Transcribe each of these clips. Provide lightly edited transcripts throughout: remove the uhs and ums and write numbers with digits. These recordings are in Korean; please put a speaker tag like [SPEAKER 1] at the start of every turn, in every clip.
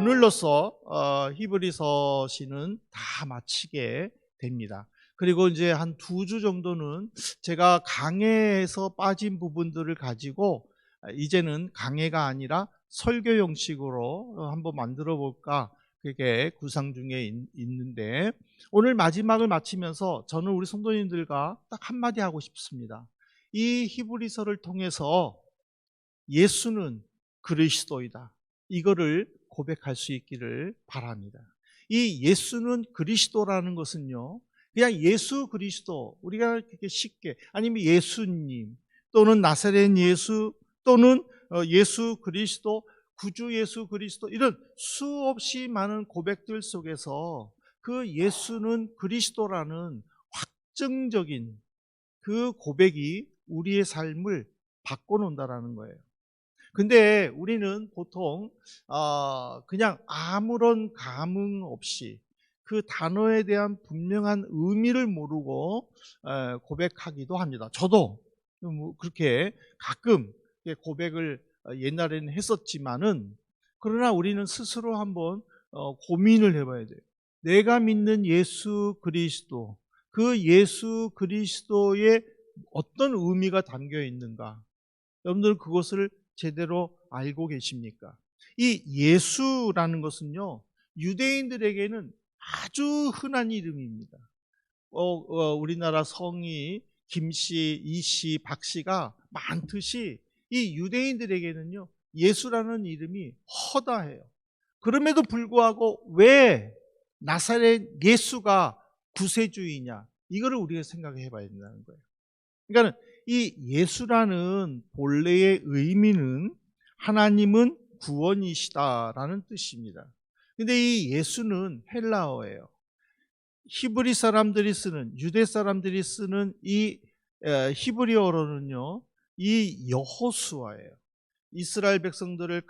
[SPEAKER 1] 오늘로써 히브리서 시는 다 마치게 됩니다. 그리고 이제 한 2주 정도는 제가 강해에서 빠진 부분들을 가지고 이제는 강해가 아니라 설교 형식으로 한번 만들어 볼까, 그게 구상 중에 있는데, 오늘 마지막을 마치면서 저는 우리 성도님들과 딱 한마디 하고 싶습니다. 이 히브리서를 통해서 예수는 그리스도이다, 이거를 고백할 수 있기를 바랍니다. 이 예수는 그리스도라는 것은요, 그냥 예수 그리스도, 우리가 그렇게 쉽게, 아니면 예수님 또는 나사렛 예수 또는 예수 그리스도, 구주 예수 그리스도, 이런 수없이 많은 고백들 속에서 그 예수는 그리스도라는 확정적인 그 고백이 우리의 삶을 바꿔놓는다라는 거예요. 근데 우리는 보통 그냥 아무런 감흥 없이 그 단어에 대한 분명한 의미를 모르고 고백하기도 합니다. 저도 그렇게 가끔 고백을 옛날에는 했었지만은, 그러나 우리는 스스로 한번 고민을 해봐야 돼요. 내가 믿는 예수 그리스도, 그 예수 그리스도에 어떤 의미가 담겨 있는가? 여러분들 그것을 제대로 알고 계십니까? 이 예수라는 것은요, 유대인들에게는 아주 흔한 이름입니다. 우리나라 성이 김씨, 이씨, 박씨가 많듯이 이 유대인들에게는요, 예수라는 이름이 허다해요. 그럼에도 불구하고 왜 나사렛 예수가 구세주이냐, 이거를 우리가 생각해 봐야 된다는 거예요. 그러니까 이 예수라는 본래의 의미는 하나님은 구원이시다라는 뜻입니다. 근데 이 예수는 헬라어예요. 히브리 사람들이 쓰는, 유대 사람들이 쓰는 이 히브리어로는요, 이 여호수아예요. 이스라엘 백성들을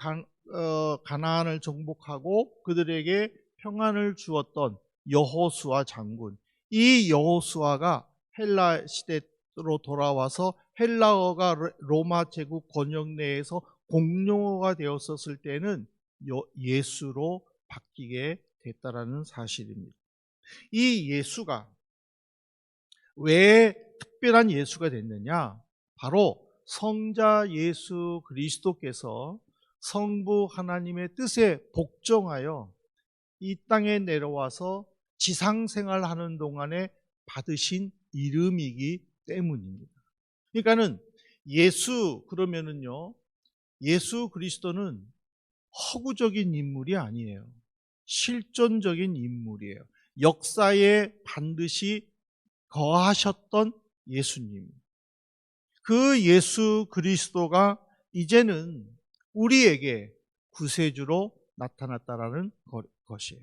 [SPEAKER 1] 가나안을 정복하고 그들에게 평안을 주었던 여호수아 장군, 이 여호수아가 헬라 시대로 돌아와서 헬라어가 로마 제국 권역 내에서 공용어가 되었었을 때는 예수로 바뀌게 됐다라는 사실입니다. 이 예수가 왜 특별한 예수가 됐느냐? 바로 성자 예수 그리스도께서 성부 하나님의 뜻에 복종하여 이 땅에 내려와서 지상생활하는 동안에 받으신 이름이기 때문입니다. 그러니까는 예수 그러면은요, 예수 그리스도는 허구적인 인물이 아니에요. 실존적인 인물이에요. 역사에 반드시 거하셨던 예수님, 그 예수 그리스도가 이제는 우리에게 구세주로 나타났다라는 것이에요.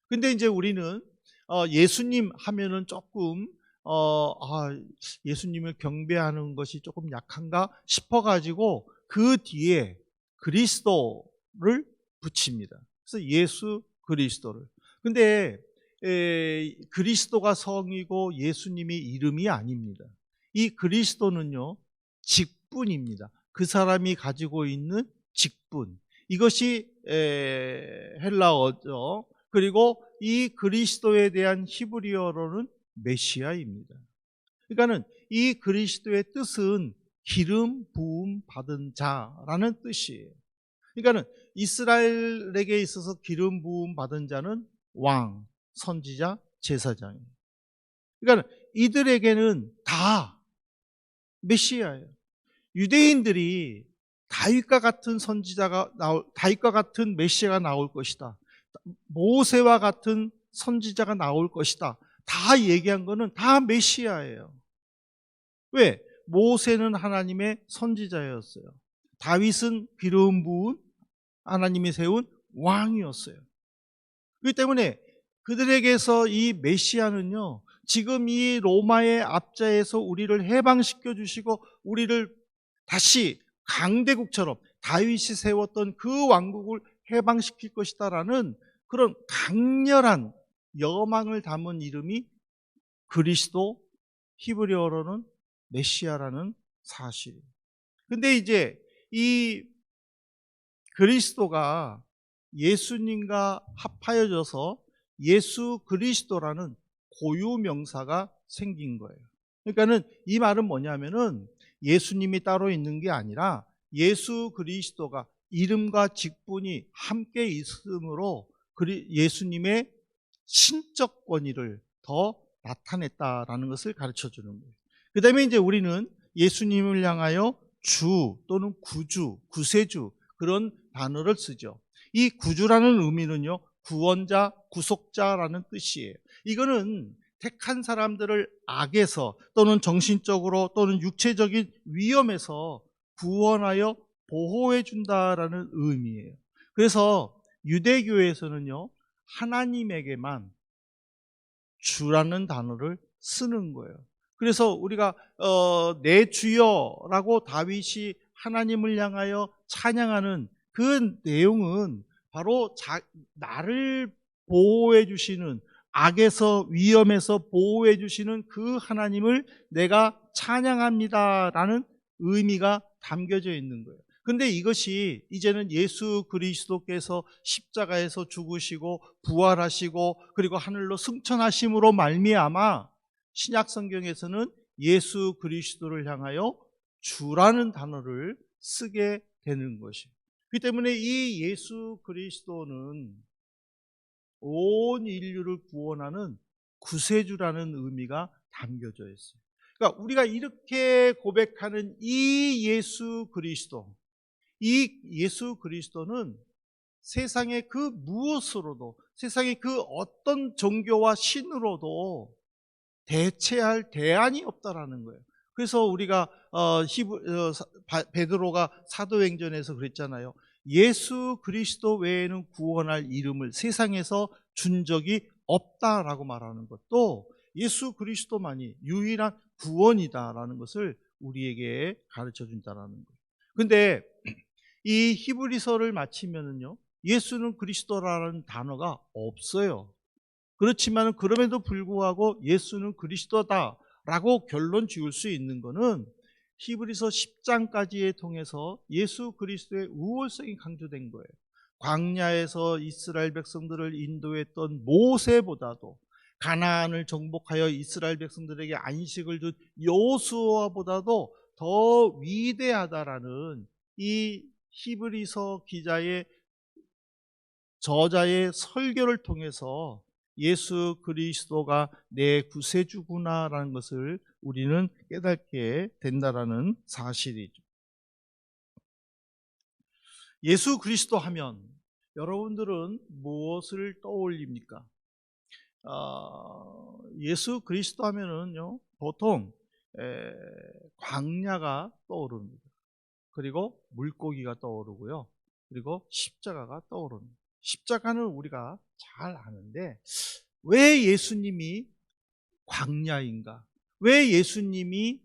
[SPEAKER 1] 근데 이제 우리는 예수님 하면은 조금 예수님을 경배하는 것이 조금 약한가 싶어가지고 그 뒤에 그리스도를 붙입니다. 그래서 예수 그리스도를. 근데 그리스도가 성이고 예수님이 이름이 아닙니다. 이 그리스도는요, 직분입니다. 그 사람이 가지고 있는 직분, 이것이 헬라어죠. 그리고 이 그리스도에 대한 히브리어로는 메시아입니다. 그러니까는 이 그리스도의 뜻은 기름 부음 받은 자라는 뜻이에요. 그러니까는 이스라엘에게 있어서 기름 부음 받은 자는 왕, 선지자, 제사장이에요. 그러니까 이들에게는 다 메시아예요. 유대인들이 다윗과 같은 다윗과 같은 메시아가 나올 것이다, 모세와 같은 선지자가 나올 것이다, 다 얘기한 거는 다 메시아예요. 왜? 모세는 하나님의 선지자였어요. 다윗은 기름 부은 하나님이 세운 왕이었어요. 그렇기 때문에 그들에게서 이 메시아는요, 지금 이 로마의 압제에서 우리를 해방시켜 주시고 우리를 다시 강대국처럼 다윗이 세웠던 그 왕국을 해방시킬 것이다라는 그런 강렬한 여망을 담은 이름이 그리스도, 히브리어로는 메시아라는 사실이에요. 근데 이제 이 그리스도가 예수님과 합하여져서 예수 그리스도라는 고유 명사가 생긴 거예요. 그러니까는 이 말은 뭐냐면은 예수님이 따로 있는 게 아니라 예수 그리스도가 이름과 직분이 함께 있으므로 예수님의 신적 권위를 더 나타냈다라는 것을 가르쳐 주는 거예요. 그 다음에 이제 우리는 예수님을 향하여 주 또는 구주, 구세주 그런 단어를 쓰죠. 이 구주라는 의미는요, 구원자, 구속자라는 뜻이에요. 이거는 택한 사람들을 악에서 또는 정신적으로 또는 육체적인 위험에서 구원하여 보호해 준다라는 의미예요. 그래서 유대교에서는요, 하나님에게만 주라는 단어를 쓰는 거예요. 그래서 우리가 내 주여라고 다윗이 하나님을 향하여 찬양하는 그 내용은 바로 나를 보호해 주시는, 악에서 위험에서 보호해 주시는 그 하나님을 내가 찬양합니다라는 의미가 담겨져 있는 거예요. 근데 이것이 이제는 예수 그리스도께서 십자가에서 죽으시고 부활하시고 그리고 하늘로 승천하심으로 말미암아 신약 성경에서는 예수 그리스도를 향하여 주라는 단어를 쓰게 되는 것이에요. 그렇기 때문에 이 예수 그리스도는 온 인류를 구원하는 구세주라는 의미가 담겨져 있어요. 그러니까 우리가 이렇게 고백하는 이 예수 그리스도, 이 예수 그리스도는 세상의 그 무엇으로도, 세상의 그 어떤 종교와 신으로도 대체할 대안이 없다라는 거예요. 그래서 우리가 베드로가 사도행전에서 그랬잖아요. 예수 그리스도 외에는 구원할 이름을 세상에서 준 적이 없다라고 말하는 것도 예수 그리스도만이 유일한 구원이다라는 것을 우리에게 가르쳐 준다라는 거예요. 근데 이 히브리서를 마치면은요, 예수는 그리스도라는 단어가 없어요. 그렇지만 그럼에도 불구하고 예수는 그리스도다라고 결론 지을 수 있는 것은 히브리서 10장까지에 통해서 예수 그리스도의 우월성이 강조된 거예요. 광야에서 이스라엘 백성들을 인도했던 모세보다도, 가나안을 정복하여 이스라엘 백성들에게 안식을 준 여호수아보다도 더 위대하다라는 이 히브리서 기자의 저자의 설교를 통해서 예수 그리스도가 내 구세주구나라는 것을 우리는 깨닫게 된다라는 사실이죠. 예수 그리스도 하면 여러분들은 무엇을 떠올립니까? 예수 그리스도 하면은요, 보통 광야가 떠오릅니다. 그리고 물고기가 떠오르고요. 그리고 십자가가 떠오릅니다. 십자가는 우리가 잘 아는데 왜 예수님이 광야인가? 왜 예수님이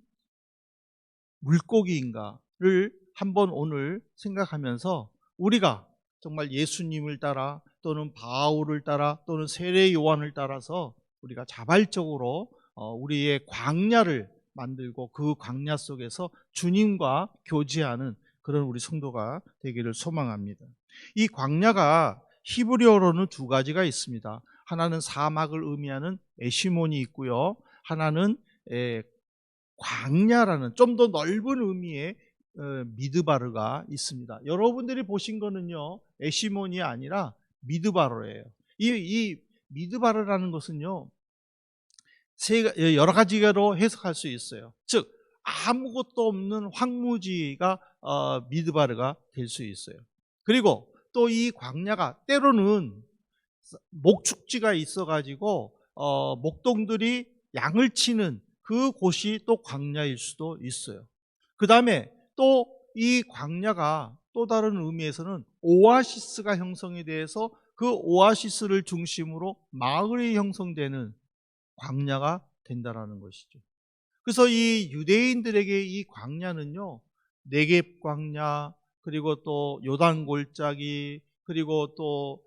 [SPEAKER 1] 물고기인가를 한번 오늘 생각하면서 우리가 정말 예수님을 따라 또는 바울을 따라 또는 세례 요한을 따라서 우리가 자발적으로 우리의 광야를 만들고 그 광야 속에서 주님과 교제하는 그런 우리 성도가 되기를 소망합니다. 이 광야가 히브리어로는 두 가지가 있습니다. 하나는 사막을 의미하는 에시몬이 있고요. 하나는 광야라는 좀 더 넓은 의미의 미드바르가 있습니다. 여러분들이 보신 거는요, 에시몬이 아니라 미드바르예요. 이 미드바르라는 것은요, 여러 가지로 해석할 수 있어요. 즉 아무것도 없는 황무지가 미드바르가 될 수 있어요. 그리고 또 이 광야가 때로는 목축지가 있어가지고 목동들이 양을 치는 그 곳이 또 광야일 수도 있어요. 그 다음에 또 이 광야가 또 다른 의미에서는 오아시스가 형성이 돼서 그 오아시스를 중심으로 마을이 형성되는 광야가 된다라는 것이죠. 그래서 이 유대인들에게 이 광야는요, 네겝 광야, 그리고 또 요단 골짜기, 그리고 또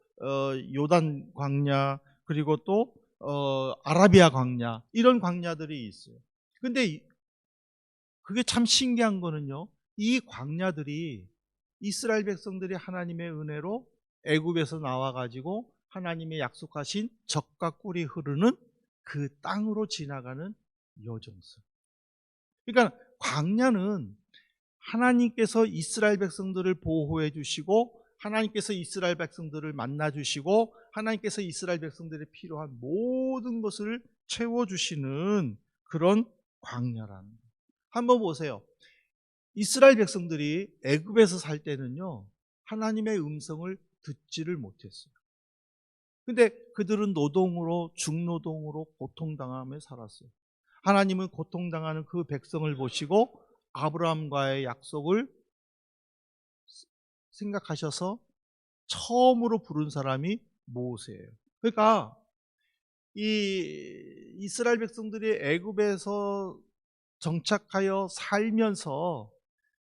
[SPEAKER 1] 요단 광야, 그리고 또 아라비아 광야, 이런 광야들이 있어요. 근데 그게 참 신기한 거는요, 이 광야들이 이스라엘 백성들이 하나님의 은혜로 애굽에서 나와 가지고 하나님의 약속하신 젖과 꿀이 흐르는 그 땅으로 지나가는 여정선. 그러니까 광야는 하나님께서 이스라엘 백성들을 보호해 주시고, 하나님께서 이스라엘 백성들을 만나 주시고, 하나님께서 이스라엘 백성들이 필요한 모든 것을 채워 주시는 그런 광야라는 거예요. 한번 보세요. 이스라엘 백성들이 애굽에서 살 때는요, 하나님의 음성을 듣지를 못했어요. 근데 그들은 노동으로, 중노동으로 고통당하며 살았어요. 하나님은 고통당하는 그 백성을 보시고 아브라함과의 약속을 생각하셔서 처음으로 부른 사람이 모세예요. 그러니까 이 이스라엘 백성들이 애굽에서 정착하여 살면서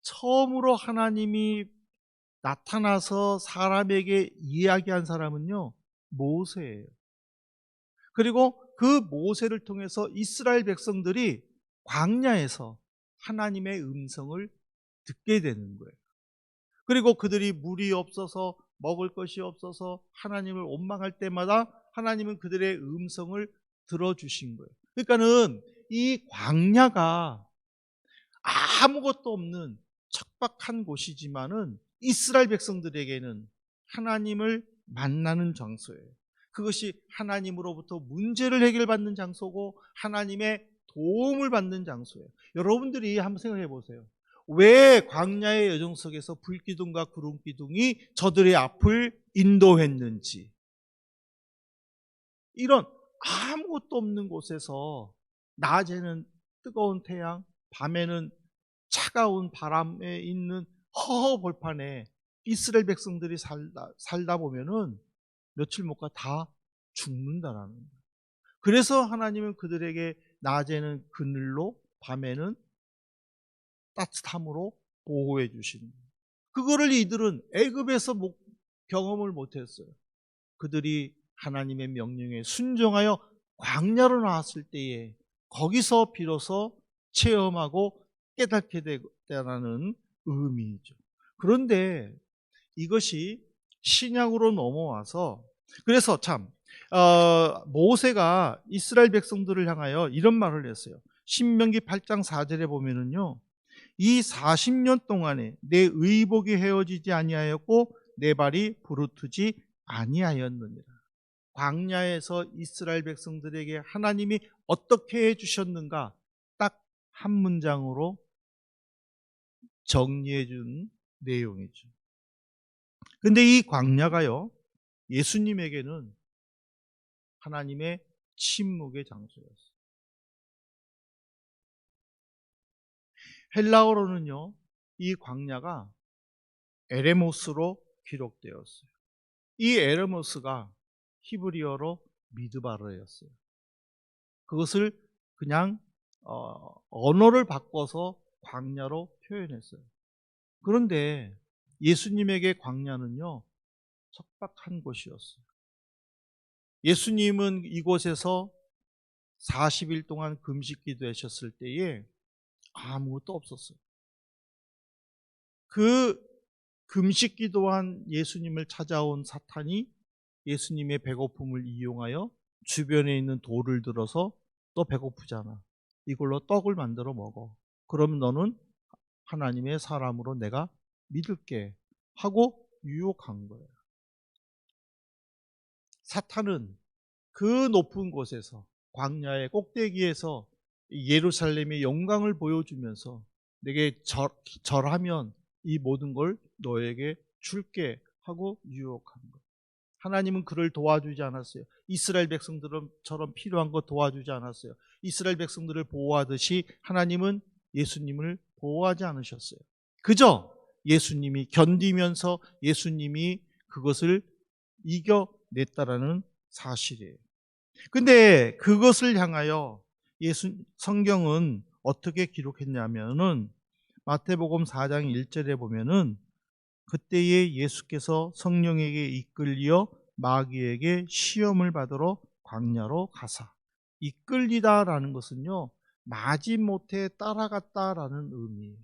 [SPEAKER 1] 처음으로 하나님이 나타나서 사람에게 이야기한 사람은요, 모세예요. 그리고 그 모세를 통해서 이스라엘 백성들이 광야에서 하나님의 음성을 듣게 되는 거예요. 그리고 그들이 물이 없어서, 먹을 것이 없어서 하나님을 원망할 때마다 하나님은 그들의 음성을 들어주신 거예요. 그러니까는 이 광야가 아무것도 없는 척박한 곳이지만은 이스라엘 백성들에게는 하나님을 만나는 장소예요. 그것이 하나님으로부터 문제를 해결받는 장소고 하나님의 도움을 받는 장소예요. 여러분들이 한번 생각해 보세요. 왜 광야의 여정 속에서 불기둥과 구름기둥이 저들의 앞을 인도했는지. 이런 아무것도 없는 곳에서 낮에는 뜨거운 태양, 밤에는 차가운 바람에 있는 허허벌판에 이스라엘 백성들이 살다 보면은 며칠 못 가 다 죽는다라는 거예요. 그래서 하나님은 그들에게 낮에는 그늘로, 밤에는 따뜻함으로 보호해 주시는 거예요. 그거를 이들은 애굽에서 경험을 못했어요. 그들이 하나님의 명령에 순종하여 광야로 나왔을 때에 거기서 비로소 체험하고 깨닫게 되다라는 의미이죠. 그런데 이것이 신약으로 넘어와서, 그래서 참 모세가 이스라엘 백성들을 향하여 이런 말을 했어요. 신명기 8장 4절에 보면은요, 이 40년 동안에 내 의복이 헤어지지 아니하였고 내 발이 부르트지 아니하였느니라. 광야에서 이스라엘 백성들에게 하나님이 어떻게 해주셨는가 딱 한 문장으로 정리해 준 내용이죠. 근데 이 광야가요, 예수님에게는 하나님의 침묵의 장소였어요. 헬라어로는요, 이 광야가 에레모스로 기록되었어요. 이 에레모스가 히브리어로 미드바르였어요. 그것을 그냥 언어를 바꿔서 광야로 표현했어요. 그런데 예수님에게 광야는요, 척박한 곳이었어요. 예수님은 이곳에서 40일 동안 금식 기도하셨을 때에 아무것도 없었어요. 그 금식 기도한 예수님을 찾아온 사탄이 예수님의 배고픔을 이용하여 주변에 있는 돌을 들어서 너 배고프잖아, 이걸로 떡을 만들어 먹어, 그러면 너는 하나님의 사람으로 내가 믿을게 하고 유혹한 거예요. 사탄은 그 높은 곳에서, 광야의 꼭대기에서 예루살렘의 영광을 보여주면서 내게 절하면 이 모든 걸 너에게 줄게 하고 유혹한 거예요. 하나님은 그를 도와주지 않았어요. 이스라엘 백성들처럼 필요한 거 도와주지 않았어요. 이스라엘 백성들을 보호하듯이 하나님은 예수님을 보호하지 않으셨어요. 그저 예수님이 견디면서 예수님이 그것을 이겨냈다라는 사실이에요. 근데 그것을 향하여 성경은 어떻게 기록했냐면은 마태복음 4장 1절에 보면은 그때에 예수께서 성령에게 이끌려 마귀에게 시험을 받으러 광야로 가사. 이끌리다라는 것은요, 마지못해 따라갔다라는 의미예요.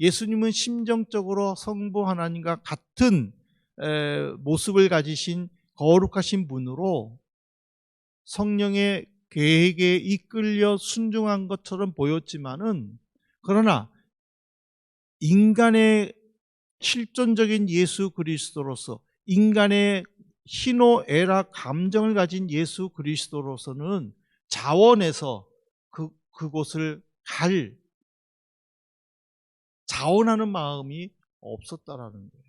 [SPEAKER 1] 예수님은 심정적으로 성부 하나님과 같은 모습을 가지신 거룩하신 분으로 성령의 계획에 이끌려 순종한 것처럼 보였지만은, 그러나 인간의 실존적인 예수 그리스도로서, 인간의 희노애락 감정을 가진 예수 그리스도로서는 자원해서 그곳을 갈 자원하는 마음이 없었다라는 거예요.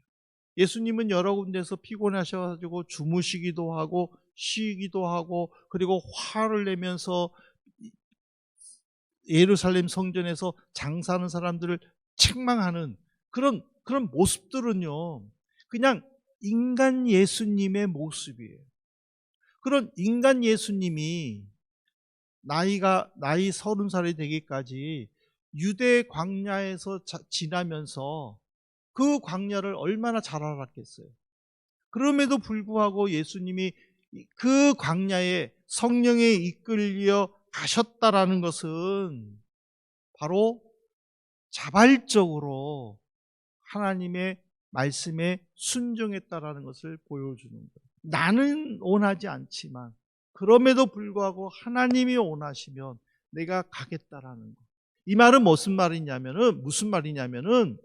[SPEAKER 1] 예수님은 여러 군데서 피곤하셔가지고 주무시기도 하고 쉬기도 하고, 그리고 화를 내면서 예루살렘 성전에서 장사하는 사람들을 책망하는 그런 모습들은요, 그냥 인간 예수님의 모습이에요. 그런 인간 예수님이 나이 30살이 되기까지 유대 광야에서 지나면서 그 광야를 얼마나 잘 알았겠어요. 그럼에도 불구하고 예수님이 그 광야에 성령에 이끌려 가셨다라는 것은 바로 자발적으로 하나님의 말씀에 순종했다라는 것을 보여주는 거예요. 나는 원하지 않지만 그럼에도 불구하고 하나님이 원하시면 내가 가겠다라는 거. 이 말은 무슨 말이냐면은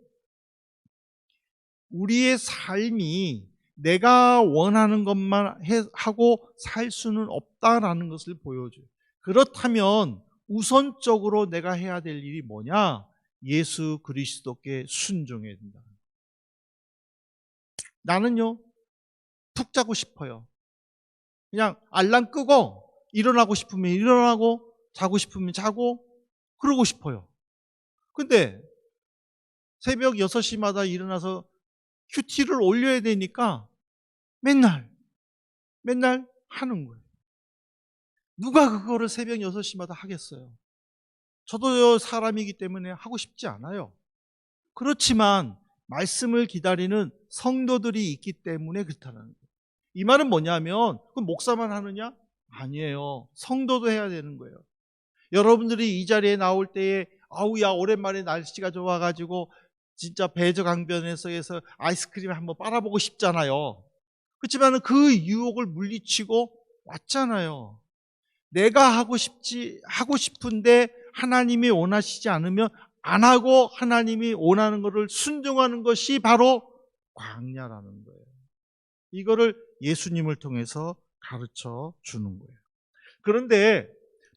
[SPEAKER 1] 우리의 삶이 내가 원하는 것만 하고 살 수는 없다라는 것을 보여줘요. 그렇다면 우선적으로 내가 해야 될 일이 뭐냐? 예수 그리스도께 순종해야 된다. 나는요, 푹 자고 싶어요. 그냥 알람 끄고 일어나고 싶으면 일어나고 자고 싶으면 자고 그러고 싶어요. 근데 새벽 6시마다 일어나서 큐티를 올려야 되니까 맨날 하는 거예요. 누가 그거를 새벽 6시마다 하겠어요? 저도 사람이기 때문에 하고 싶지 않아요. 그렇지만 말씀을 기다리는 성도들이 있기 때문에 그렇다는 거예요. 이 말은 뭐냐면, 그럼 목사만 하느냐? 아니에요. 성도도 해야 되는 거예요. 여러분들이 이 자리에 나올 때에 아우야 오랜만에 날씨가 좋아가지고 진짜 배저강변에서 해서 아이스크림 한번 빨아보고 싶잖아요. 그렇지만 그 유혹을 물리치고 왔잖아요. 내가 하고 싶은데 하나님이 원하시지 않으면 안 하고 하나님이 원하는 것을 순종하는 것이 바로 광야라는 거예요. 이거를 예수님을 통해서 가르쳐 주는 거예요. 그런데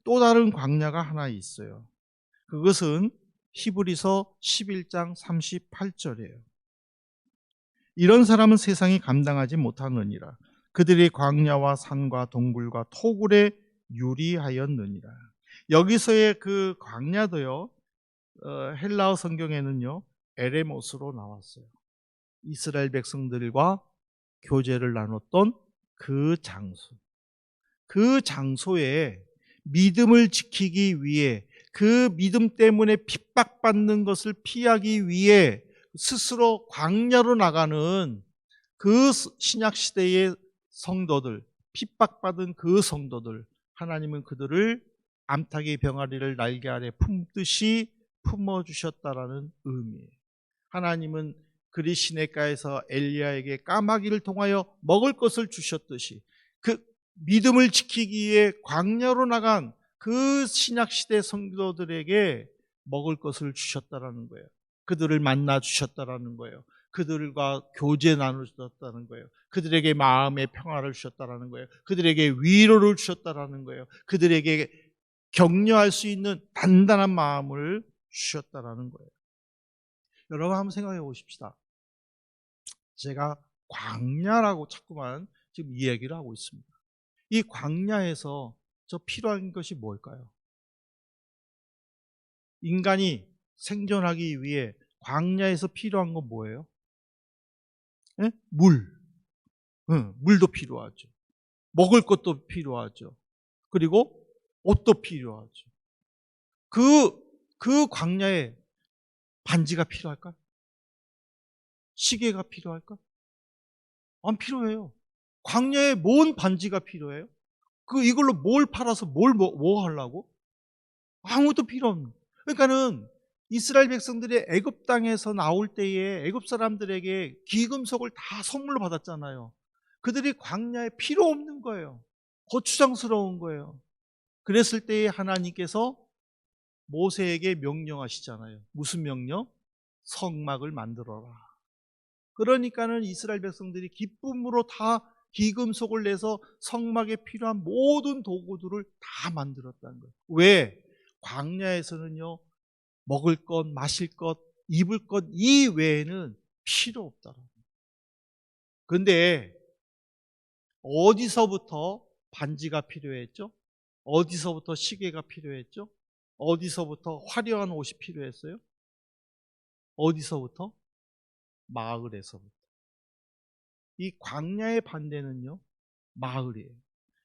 [SPEAKER 1] 또 다른 광야가 하나 있어요. 그것은 히브리서 11장 38절이에요. 이런 사람은 세상이 감당하지 못하느니라. 그들이 광야와 산과 동굴과 토굴에 유리하였느니라. 여기서의 그 광야도요, 헬라어 성경에는요 에레모스로 나왔어요. 이스라엘 백성들과 교제를 나눴던 그 장소. 그 장소에 믿음을 지키기 위해, 그 믿음 때문에 핍박받는 것을 피하기 위해 스스로 광야로 나가는 그 신약시대의 성도들, 핍박받은 그 성도들, 하나님은 그들을 암탉의 병아리를 날개 아래 품듯이 품어주셨다라는 의미예요. 하나님은 그리 시냇가에서 엘리야에게 까마귀를 통하여 먹을 것을 주셨듯이 그 믿음을 지키기 위해 광야로 나간 그 신약시대 성도들에게 먹을 것을 주셨다라는 거예요. 그들을 만나 주셨다라는 거예요. 그들과 교제 나누셨다는 거예요. 그들에게 마음의 평화를 주셨다라는 거예요. 그들에게 위로를 주셨다라는 거예요. 그들에게 격려할 수 있는 단단한 마음을 주셨다라는 거예요. 여러분 한번 생각해 보십시다. 제가 광야라고 자꾸만 지금 이야기를 하고 있습니다. 이 광야에서 저 필요한 것이 뭘까요? 인간이 생존하기 위해 광야에서 필요한 건 뭐예요? 예? 물도 필요하죠. 먹을 것도 필요하죠. 그리고 옷도 필요하죠. 그 광야에 반지가 필요할까? 시계가 필요할까? 안 필요해요. 광야에 뭔 반지가 필요해요? 이걸로 뭘 팔아서 뭐 하려고? 아무것도 필요 없는. 그러니까는 이스라엘 백성들이 애굽 땅에서 나올 때에 애굽 사람들에게 귀금속을 다 선물로 받았잖아요. 그들이 광야에 필요 없는 거예요. 거추장스러운 거예요. 그랬을 때에 하나님께서 모세에게 명령하시잖아요. 무슨 명령? 성막을 만들어라. 그러니까는 이스라엘 백성들이 기쁨으로 다 기금속을 내서 성막에 필요한 모든 도구들을 다 만들었다는 거예요. 왜? 광야에서는요, 먹을 것, 마실 것, 입을 것 이외에는 필요 없다라고. 그런데 어디서부터 반지가 필요했죠? 어디서부터 시계가 필요했죠? 어디서부터 화려한 옷이 필요했어요? 어디서부터? 마을에서부터. 이 광야의 반대는요, 마을이에요.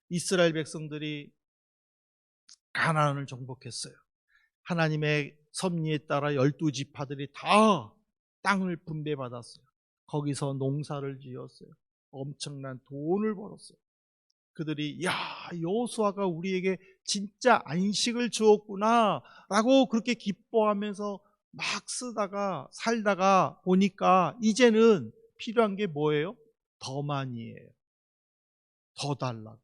[SPEAKER 1] 이스라엘 백성들이 가나안을 정복했어요. 하나님의 섭리에 따라 12지파들이 다 땅을 분배받았어요. 거기서 농사를 지었어요. 엄청난 돈을 벌었어요. 그들이 야, 여호수아가 우리에게 진짜 안식을 주었구나 라고 그렇게 기뻐하면서 막 쓰다가 살다가 보니까 이제는 필요한 게 뭐예요? 더 많이에요. 더 달라고.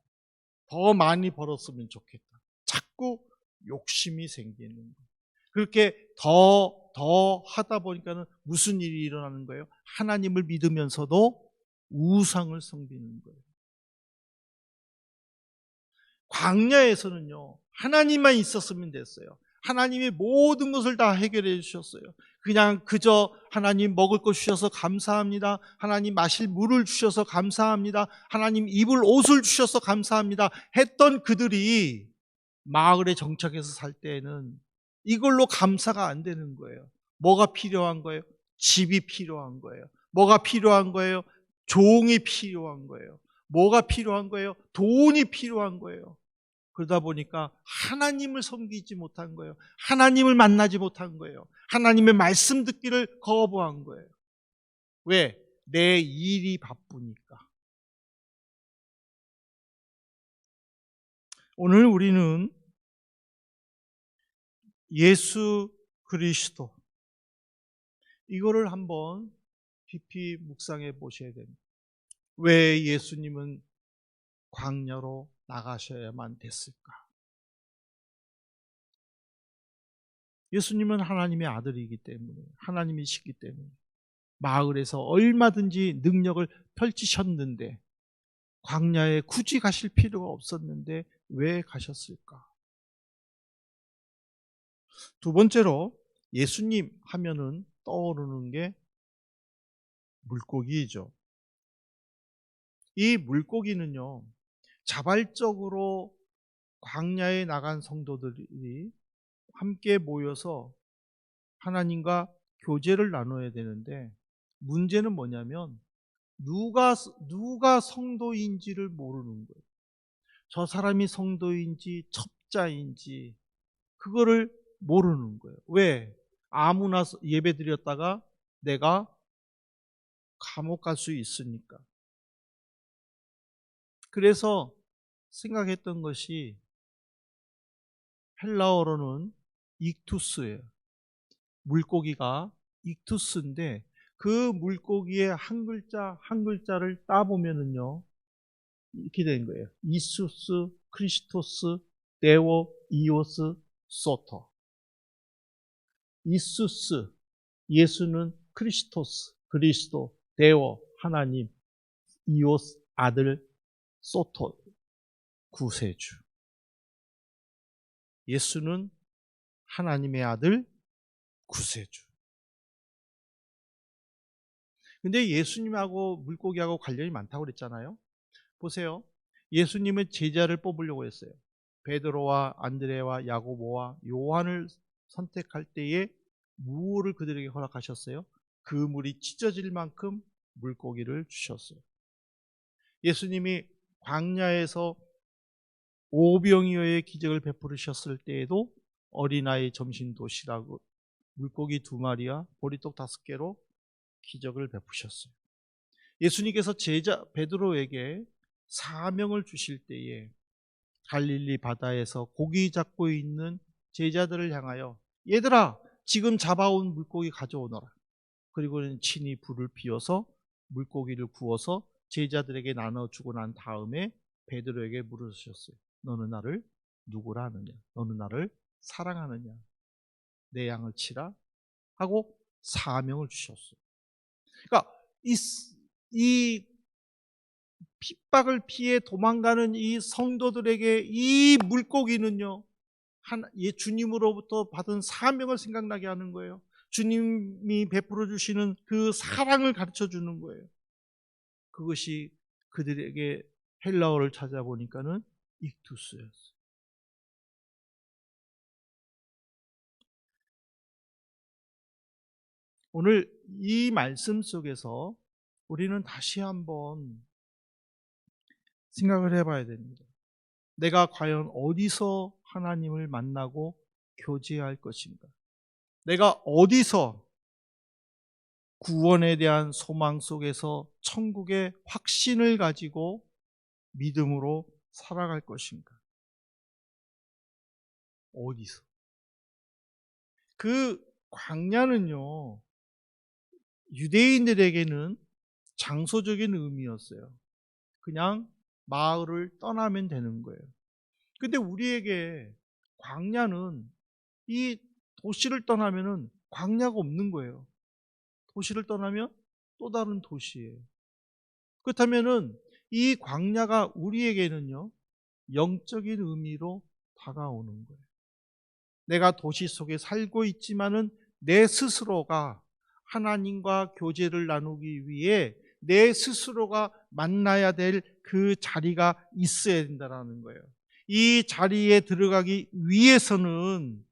[SPEAKER 1] 더 많이 벌었으면 좋겠다. 자꾸 욕심이 생기는 거예요. 그렇게 더 하다 보니까는 무슨 일이 일어나는 거예요? 하나님을 믿으면서도 우상을 섬기는 거예요. 광야에서는요, 하나님만 있었으면 됐어요. 하나님이 모든 것을 다 해결해 주셨어요. 그냥 그저 하나님 먹을 것 주셔서 감사합니다. 하나님 마실 물을 주셔서 감사합니다. 하나님 입을 옷을 주셔서 감사합니다. 했던 그들이 마을에 정착해서 살 때에는 이걸로 감사가 안 되는 거예요. 뭐가 필요한 거예요? 집이 필요한 거예요. 뭐가 필요한 거예요? 종이 필요한 거예요. 뭐가 필요한 거예요? 돈이 필요한 거예요. 그러다 보니까 하나님을 섬기지 못한 거예요. 하나님을 만나지 못한 거예요. 하나님의 말씀 듣기를 거부한 거예요. 왜? 내 일이 바쁘니까. 오늘 우리는 예수 그리스도, 이거를 한번 깊이 묵상해 보셔야 됩니다. 왜 예수님은 광야로 나가셔야만 됐을까? 예수님은 하나님의 아들이기 때문에, 하나님이시기 때문에 마을에서 얼마든지 능력을 펼치셨는데 광야에 굳이 가실 필요가 없었는데 왜 가셨을까? 두 번째로 예수님 하면은 떠오르는 게 물고기이죠. 이 물고기는요, 자발적으로 광야에 나간 성도들이 함께 모여서 하나님과 교제를 나눠야 되는데, 문제는 뭐냐면 누가 성도인지를 모르는 거예요. 저 사람이 성도인지 첩자인지 그거를 모르는 거예요. 왜? 아무나 예배 드렸다가 내가 감옥 갈 수 있으니까. 그래서 생각했던 것이 헬라어로는 익투스예요. 물고기가 익투스인데 그 물고기의 한 글자 한 글자를 따보면은요, 이렇게 된 거예요. 이수스, 크리스토스, 데오, 이오스, 소토. 이수스, 예수는 크리스토스, 그리스도, 데오, 하나님, 이오스, 아들, 소토, 구세주. 예수는 하나님의 아들, 구세주. 근데 예수님하고 물고기하고 관련이 많다고 그랬잖아요. 보세요. 예수님은 제자를 뽑으려고 했어요. 베드로와 안드레와 야고보와 요한을 선택할 때에 무엇을 그들에게 허락하셨어요? 그 물이 찢어질 만큼 물고기를 주셨어요. 예수님이 광야에서 오병이어의 기적을 베푸셨을 때에도 어린아이 점심 도시락으로 물고기 2마리와 보리떡 5개로 기적을 베푸셨어요. 예수님께서 제자 베드로에게 사명을 주실 때에 갈릴리 바다에서 고기 잡고 있는 제자들을 향하여 얘들아, 지금 잡아온 물고기 가져오너라. 그리고는 친히 불을 피워서 물고기를 구워서 제자들에게 나눠주고 난 다음에 베드로에게 물으셨어요. 너는 나를 누구라 하느냐? 너는 나를 사랑하느냐? 내 양을 치라 하고 사명을 주셨어요. 그러니까 이 핍박을 피해 도망가는 이 성도들에게 이 물고기는요, 주님으로부터 받은 사명을 생각나게 하는 거예요. 주님이 베풀어 주시는 그 사랑을 가르쳐 주는 거예요. 그것이 그들에게 헬라어를 찾아보니까는 익투스였어요. 오늘 이 말씀 속에서 우리는 다시 한번 생각을 해봐야 됩니다. 내가 과연 어디서 하나님을 만나고 교제할 것인가? 내가 어디서 구원에 대한 소망 속에서 천국의 확신을 가지고 믿음으로 살아갈 것인가? 어디서? 그 광야는요, 유대인들에게는 장소적인 의미였어요. 그냥 마을을 떠나면 되는 거예요. 근데 우리에게 광야는 이 도시를 떠나면은 광야가 없는 거예요. 도시를 떠나면 또 다른 도시예요. 그렇다면은 이 광야가 우리에게는요, 영적인 의미로 다가오는 거예요. 내가 도시 속에 살고 있지만은 내 스스로가 하나님과 교제를 나누기 위해 내 스스로가 만나야 될 그 자리가 있어야 된다는 거예요. 이 자리에 들어가기 위해서는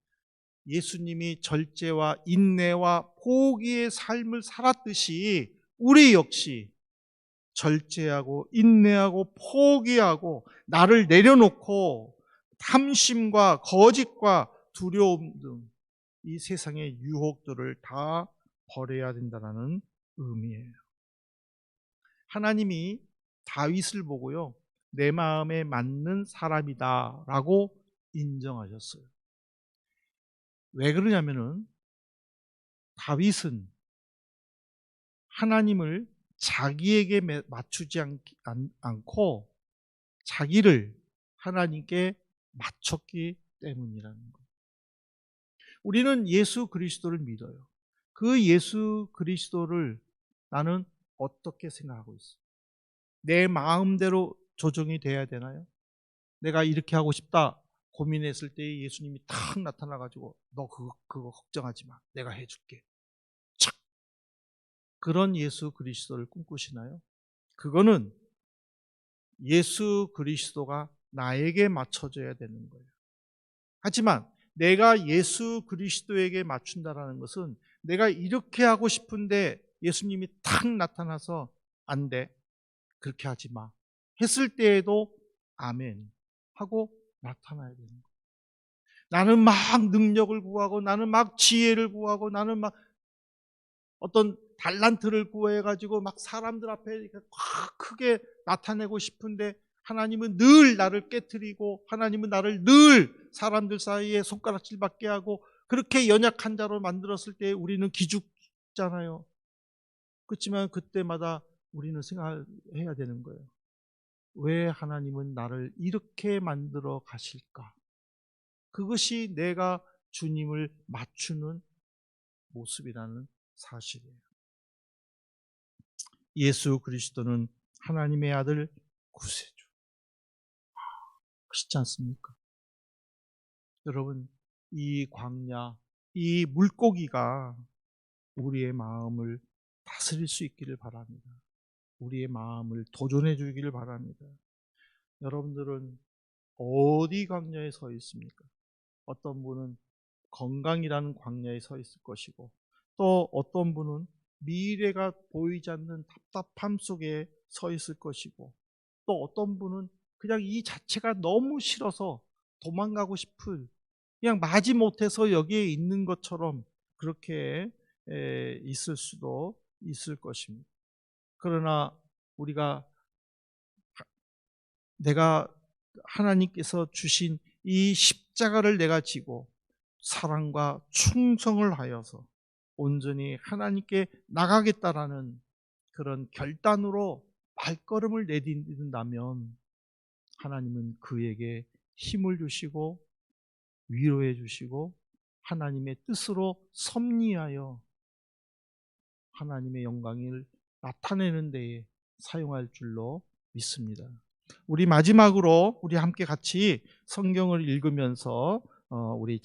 [SPEAKER 1] 예수님이 절제와 인내와 포기의 삶을 살았듯이 우리 역시 절제하고 인내하고 포기하고 나를 내려놓고 탐심과 거짓과 두려움 등 이 세상의 유혹들을 다 버려야 된다는 의미예요. 하나님이 다윗을 보고요, 내 마음에 맞는 사람이다라고 인정하셨어요. 왜 그러냐면은 다윗은 하나님을 자기에게 맞추지 않고 자기를 하나님께 맞췄기 때문이라는 거예요. 우리는 예수 그리스도를 믿어요. 그 예수 그리스도를 나는 어떻게 생각하고 있어요? 내 마음대로 조정이 돼야 되나요? 내가 이렇게 하고 싶다 고민했을 때 예수님이 탁 나타나가지고 너 그거 걱정하지 마. 내가 해줄게. 착! 그런 예수 그리스도를 꿈꾸시나요? 그거는 예수 그리스도가 나에게 맞춰져야 되는 거예요. 하지만 내가 예수 그리스도에게 맞춘다라는 것은 내가 이렇게 하고 싶은데 예수님이 탁 나타나서 안 돼. 그렇게 하지 마. 했을 때에도 아멘 하고 나타나야 되는 거예요. 나는 막 능력을 구하고 나는 막 지혜를 구하고 나는 막 어떤 달란트를 구해가지고 막 사람들 앞에 확 크게 나타내고 싶은데 하나님은 늘 나를 깨트리고 하나님은 나를 늘 사람들 사이에 손가락질 받게 하고 그렇게 연약한 자로 만들었을 때 우리는 기죽잖아요. 그렇지만 그때마다 우리는 생각해야 되는 거예요. 왜 하나님은 나를 이렇게 만들어 가실까? 그것이 내가 주님을 맞추는 모습이라는 사실이에요. 예수 그리스도는 하나님의 아들 구세주. 멋있지 않습니까? 여러분, 이 광야, 이 물고기가 우리의 마음을 다스릴 수 있기를 바랍니다. 우리의 마음을 도전해 주기를 바랍니다. 여러분들은 어디 광야에 서 있습니까? 어떤 분은 건강이라는 광야에 서 있을 것이고 또 어떤 분은 미래가 보이지 않는 답답함 속에 서 있을 것이고 또 어떤 분은 그냥 이 자체가 너무 싫어서 도망가고 싶은 그냥 마지못해서 여기에 있는 것처럼 그렇게 있을 수도 있을 것입니다. 그러나 우리가 내가 하나님께서 주신 이 십자가를 내가 지고 사랑과 충성을 하여서 온전히 하나님께 나가겠다라는 그런 결단으로 발걸음을 내딛는다면 하나님은 그에게 힘을 주시고 위로해 주시고 하나님의 뜻으로 섭리하여 하나님의 영광을 나타내는 데에 사용할 줄로 믿습니다. 우리 마지막으로 우리 함께 같이 성경을 읽으면서 우리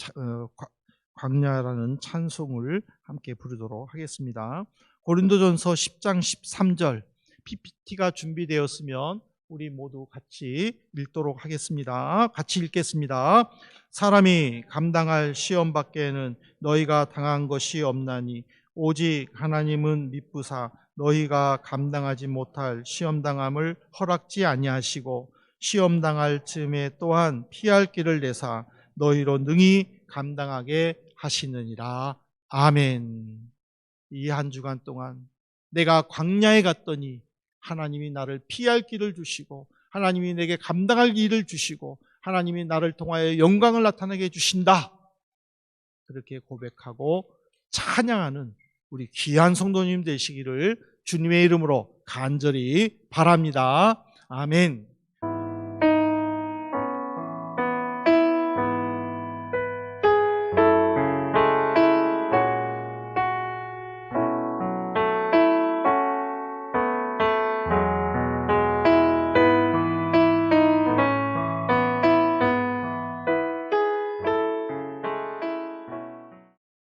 [SPEAKER 1] 광야라는 찬송을 함께 부르도록 하겠습니다. 고린도전서 10장 13절 PPT가 준비되었으면 우리 모두 같이 읽도록 하겠습니다. 같이 읽겠습니다. 사람이 감당할 시험 밖에는 너희가 당한 것이 없나니 오직 하나님은 미쁘사 너희가 감당하지 못할 시험당함을 허락지 아니하시고 시험당할 즈음에 또한 피할 길을 내사 너희로 능히 감당하게 하시느니라. 아멘. 이 한 주간 동안 내가 광야에 갔더니 하나님이 나를 피할 길을 주시고 하나님이 내게 감당할 일을 주시고 하나님이 나를 통하여 영광을 나타내게 해주신다. 그렇게 고백하고 찬양하는 우리 귀한 성도님 되시기를 주님의 이름으로 간절히 바랍니다. 아멘.